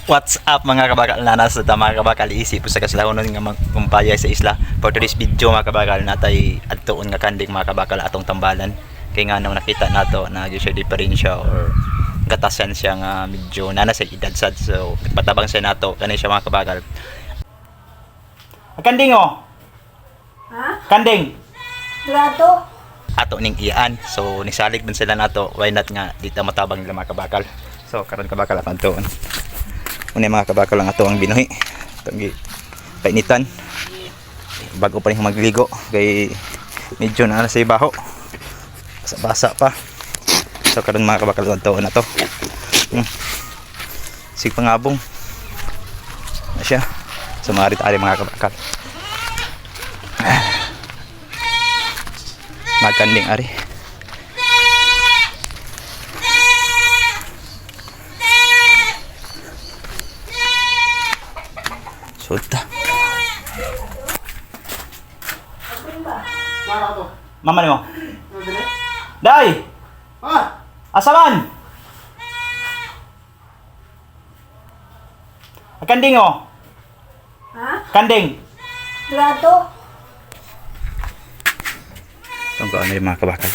What's up mga kabakal na nasa mga kabakal isip sa kaslahonon nga magkumpaya sa isla for today's video mga kabakal natay adtuon nga kanding mga kabakal atong tambalan kay nga nang nakita nato na siya diferensya or gatasan siya nga medyo nana sa edad sad so patabang siya nato kani siya mga kabakal. Kanding oh. Ha? Kanding. Grato. Ato ning iyan so nisalig man sila nato why not nga dito matabang nila mga kabakal. So karon kabakal apan tuon. Muna mga kabakal lang ato ang binuhi itong kainitan bago pa rin magligo kay medyo na sa ibaho basa pa so karon mga kabakal ito na to sig pangabong na siya so maaari mga kabakal magkanding ari suta. Mama ni mo. Day. Asaman. Kanding oh. Ha? Kanding. Grato. Itong ano yung mga kabakal.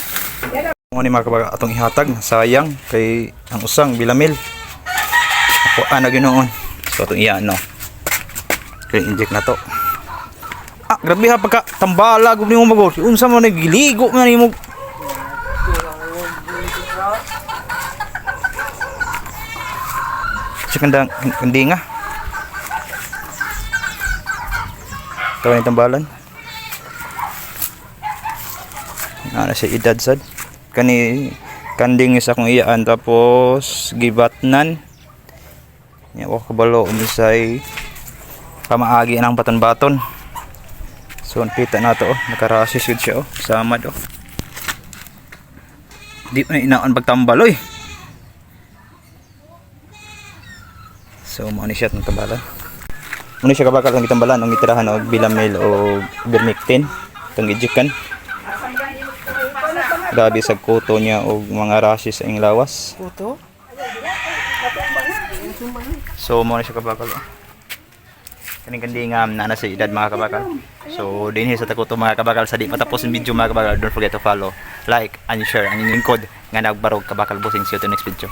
Ano yung mga kabakal atong ihatag sayang kay ang usang bilamil. Ako ana ginoon. So itong iyan no. Kaya inject na to. Ah, grabe ha pagka tambala gud nimo magol. Unsa man nagiligo nga nimo. Sikandang hindi nga. Tawa ni tambalan. Ana sa edad sad. Kani kanding isa kong iyaan tapos gibatnan. Nya wa kabalo umisay pamaagi ng baton-baton. So kita na to oh, nakarasis yun siya oh, samad oh. Di na inaan pagtambal oy. So mo ni siya ng tambalan. Muna siya kabakal ang itambalan ang itirahan og bilamil o vermectin tong gijikan. Grabe sa kuto niya og mga rashes sa ing lawas. Kuto? So mo ni siya kabakal oh. Kaning-kanding na sa edad mga kabakal. So dinhi sa takuto mga kabakal sa di matapos ang video mga kabakal, don't forget to follow, like and share ang inyong code nga nagbarog kabakal bossing. See you to next video.